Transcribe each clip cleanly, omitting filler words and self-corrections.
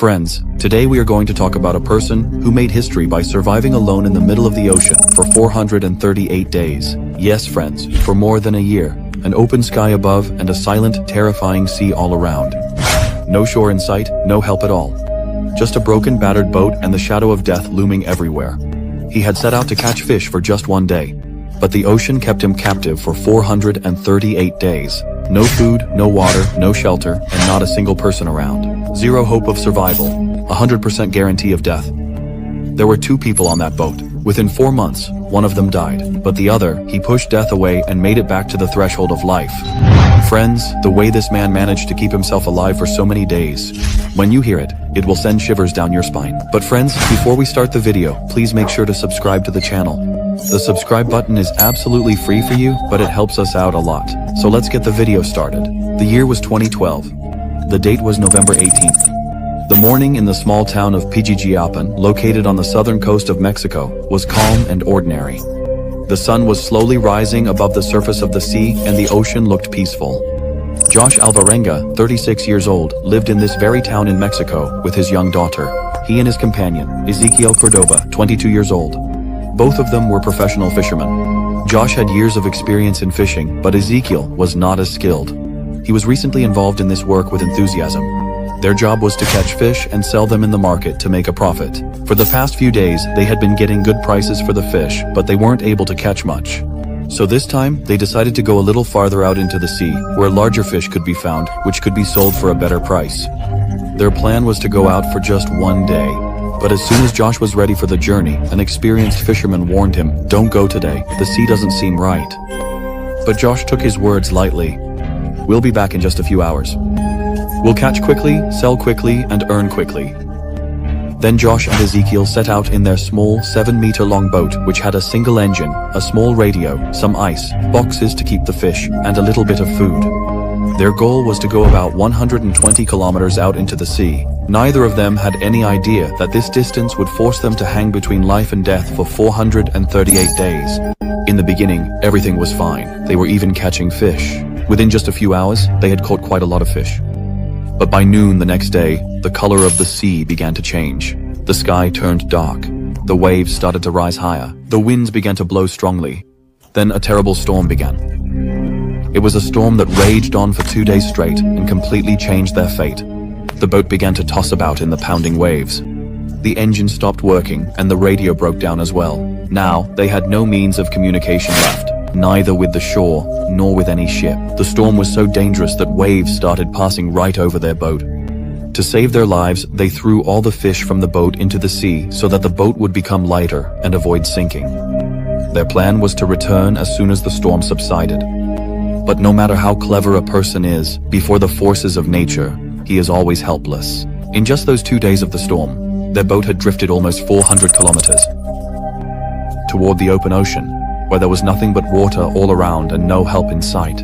Friends, today we are going to talk about a person who made history by surviving alone in the middle of the ocean for 438 days. Yes, friends, for more than a year. An open sky above and a silent, terrifying sea all around. No shore in sight, no help at all. Just a broken, battered boat and the shadow of death looming everywhere. He had set out to catch fish for just one day, but the ocean kept him captive for 438 days. No food, no water, no shelter, and not a single person around. Zero hope of survival. 100% guarantee of death. There were 2 people on that boat. Within 4 months, one of them died, but the other, he pushed death away and made it back to the threshold of life. Friends, the way this man managed to keep himself alive for so many days. When you hear it, it will send shivers down your spine. But friends, before we start the video, please make sure to subscribe to the channel. The subscribe button is absolutely free for you, but it helps us out a lot. So let's get the video started. The year was 2012. The date was November 18th. The morning in the small town of Pijijiapan, located on the southern coast of Mexico, was calm and ordinary. The sun was slowly rising above the surface of the sea and the ocean looked peaceful. Josh Alvarenga, 36 years old, lived in this very town in Mexico with his young daughter. He and his companion, Ezequiel Cordoba, 22 years old. Both of them were professional fishermen. Josh had years of experience in fishing, but Ezequiel was not as skilled. He was recently involved in this work with enthusiasm. Their job was to catch fish and sell them in the market to make a profit. For the past few days, they had been getting good prices for the fish, but they weren't able to catch much. So this time, they decided to go a little farther out into the sea, where larger fish could be found, which could be sold for a better price. Their plan was to go out for just one day. But as soon as Josh was ready for the journey, an experienced fisherman warned him, "Don't go today, the sea doesn't seem right." But Josh took his words lightly. "We'll be back in just a few hours. We'll catch quickly, sell quickly, and earn quickly." Then Josh and Ezequiel set out in their small 7-meter-long boat, which had a single engine, a small radio, some ice, boxes to keep the fish, and a little bit of food. Their goal was to go about 120 kilometers out into the sea. Neither of them had any idea that this distance would force them to hang between life and death for 438 days. In the beginning, everything was fine. They were even catching fish. Within just a few hours, they had caught quite a lot of fish. But by noon the next day, the color of the sea began to change. The sky turned dark. The waves started to rise higher. The winds began to blow strongly. Then a terrible storm began. It was a storm that raged on for 2 days straight and completely changed their fate. The boat began to toss about in the pounding waves. The engine stopped working and the radio broke down as well. Now, they had no means of communication left, neither with the shore nor with any ship. The storm was so dangerous that waves started passing right over their boat. To save their lives, they threw all the fish from the boat into the sea so that the boat would become lighter and avoid sinking. Their plan was to return as soon as the storm subsided. But no matter how clever a person is, before the forces of nature, he is always helpless. In just those 2 days of the storm, their boat had drifted almost 400 kilometers toward the open ocean, where there was nothing but water all around and no help in sight.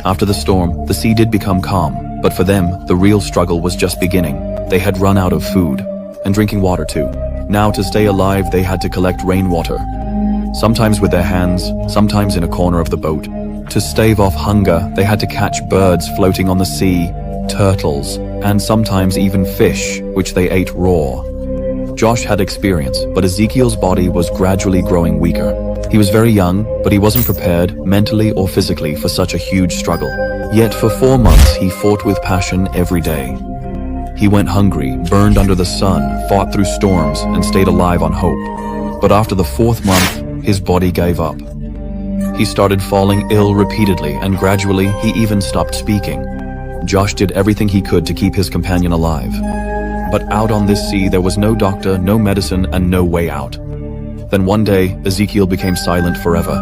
After the storm, the sea did become calm, but for them, the real struggle was just beginning. They had run out of food, and drinking water too. Now to stay alive, they had to collect rainwater, sometimes with their hands, sometimes in a corner of the boat. To stave off hunger, they had to catch birds floating on the sea, turtles, and sometimes even fish, which they ate raw. Josh had experience, but Ezequiel's body was gradually growing weaker. He was very young, but he wasn't prepared, mentally or physically, for such a huge struggle. Yet for 4 months, he fought with passion every day. He went hungry, burned under the sun, fought through storms, and stayed alive on hope. But after the 4th month, his body gave up. He started falling ill repeatedly, and gradually, he even stopped speaking. Josh did everything he could to keep his companion alive. But out on this sea, there was no doctor, no medicine, and no way out. Then one day, Ezequiel became silent forever.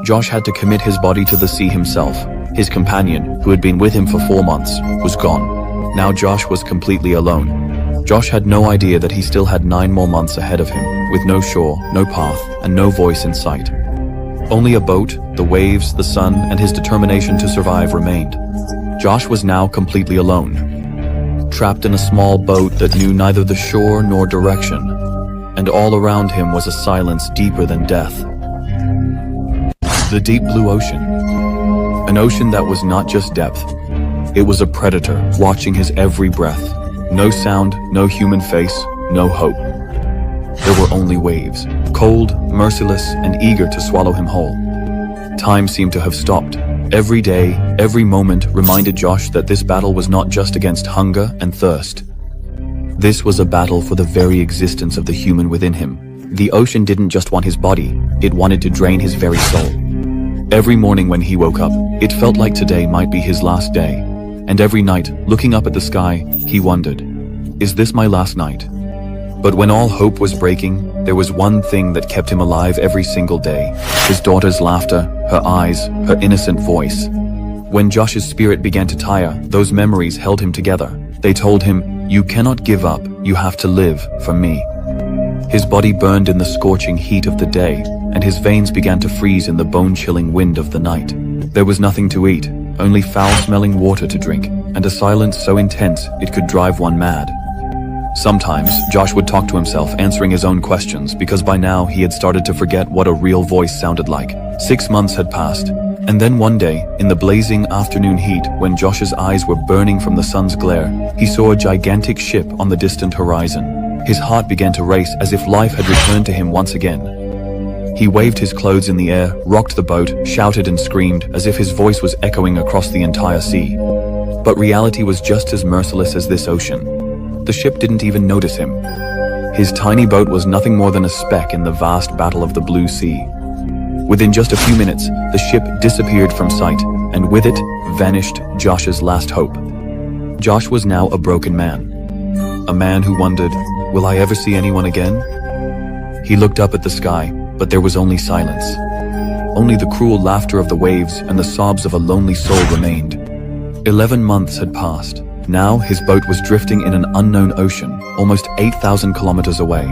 Josh had to commit his body to the sea himself. His companion, who had been with him for 4 months, was gone. Now Josh was completely alone. Josh had no idea that he still had 9 more months ahead of him, with no shore, no path, and no voice in sight. Only a boat, the waves, the sun, and his determination to survive remained. Josh was now completely alone, trapped in a small boat that knew neither the shore nor direction, and all around him was a silence deeper than death. The deep blue ocean. An ocean that was not just depth. It was a predator watching his every breath. No sound, no human face, no hope. There were only waves, cold, merciless, and eager to swallow him whole. Time seemed to have stopped. Every day, every moment reminded Josh that this battle was not just against hunger and thirst. This was a battle for the very existence of the human within him. The ocean didn't just want his body, it wanted to drain his very soul. Every morning when he woke up, it felt like today might be his last day. And every night, looking up at the sky, he wondered, is this my last night? But when all hope was breaking, there was one thing that kept him alive every single day. His daughter's laughter, her eyes, her innocent voice. When Josh's spirit began to tire, those memories held him together. They told him, you cannot give up, you have to live for me. His body burned in the scorching heat of the day, and his veins began to freeze in the bone-chilling wind of the night. There was nothing to eat, only foul-smelling water to drink, and a silence so intense it could drive one mad. Sometimes, Josh would talk to himself, answering his own questions, because by now he had started to forget what a real voice sounded like. 6 months had passed, and then one day, in the blazing afternoon heat, when Josh's eyes were burning from the sun's glare, he saw a gigantic ship on the distant horizon. His heart began to race as if life had returned to him once again. He waved his clothes in the air, rocked the boat, shouted and screamed, as if his voice was echoing across the entire sea. But reality was just as merciless as this ocean. The ship didn't even notice him. His tiny boat was nothing more than a speck in the vast battle of the blue sea. Within just a few minutes, the ship disappeared from sight, and with it, vanished Josh's last hope. Josh was now a broken man. A man who wondered, will I ever see anyone again? He looked up at the sky, but there was only silence. Only the cruel laughter of the waves and the sobs of a lonely soul remained. 11 months had passed. Now his boat was drifting in an unknown ocean, almost 8,000 kilometers away.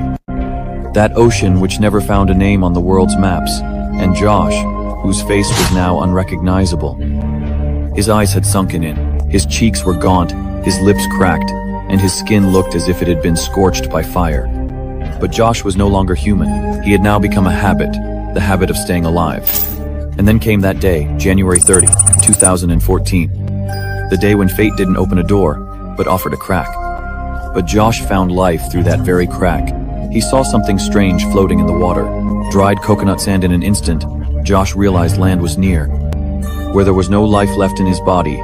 That ocean which never found a name on the world's maps, and Josh, whose face was now unrecognizable. His eyes had sunken in, his cheeks were gaunt, his lips cracked, and his skin looked as if it had been scorched by fire. But Josh was no longer human. He had now become a habit, the habit of staying alive. And then came that day, January 30, 2014. The day when fate didn't open a door, but offered a crack. But Josh found life through that very crack. He saw something strange floating in the water. Dried coconut sand in an instant, Josh realized land was near. Where there was no life left in his body,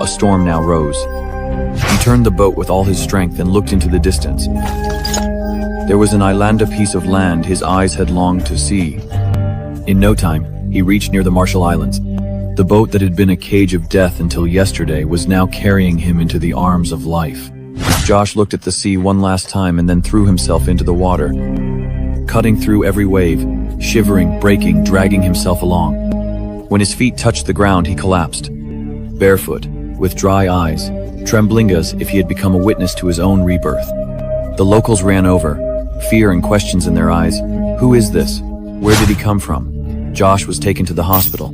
a storm now rose. He turned the boat with all his strength and looked into the distance. There was an islanda piece of land his eyes had longed to see. In no time, he reached near the Marshall Islands. The boat that had been a cage of death until yesterday was now carrying him into the arms of life. Josh looked at the sea one last time and then threw himself into the water, cutting through every wave, shivering, breaking, dragging himself along. When his feet touched the ground, he collapsed, barefoot, with dry eyes, trembling as if he had become a witness to his own rebirth. The locals ran over, fear and questions in their eyes. Who is this? Where did he come from? Josh was taken to the hospital.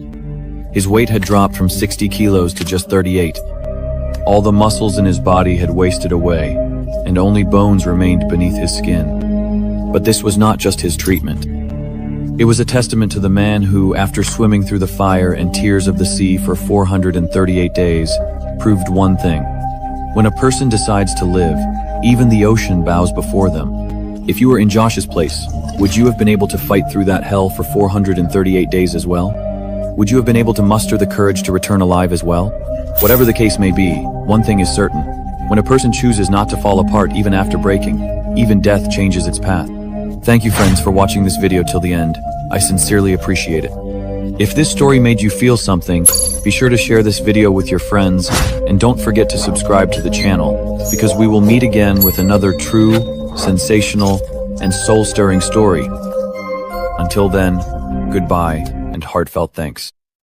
His weight had dropped from 60 kilos to just 38. All the muscles in his body had wasted away, and only bones remained beneath his skin. But this was not just his treatment. It was a testament to the man who, after swimming through the fire and tears of the sea for 438 days, proved one thing. When a person decides to live, even the ocean bows before them. If you were in Josh's place, would you have been able to fight through that hell for 438 days as well? Would you have been able to muster the courage to return alive as well? Whatever the case may be, one thing is certain. When a person chooses not to fall apart even after breaking, even death changes its path. Thank you friends for watching this video till the end. I sincerely appreciate it. If this story made you feel something, be sure to share this video with your friends, and don't forget to subscribe to the channel, because we will meet again with another true, sensational, and soul-stirring story. Until then, goodbye and heartfelt thanks.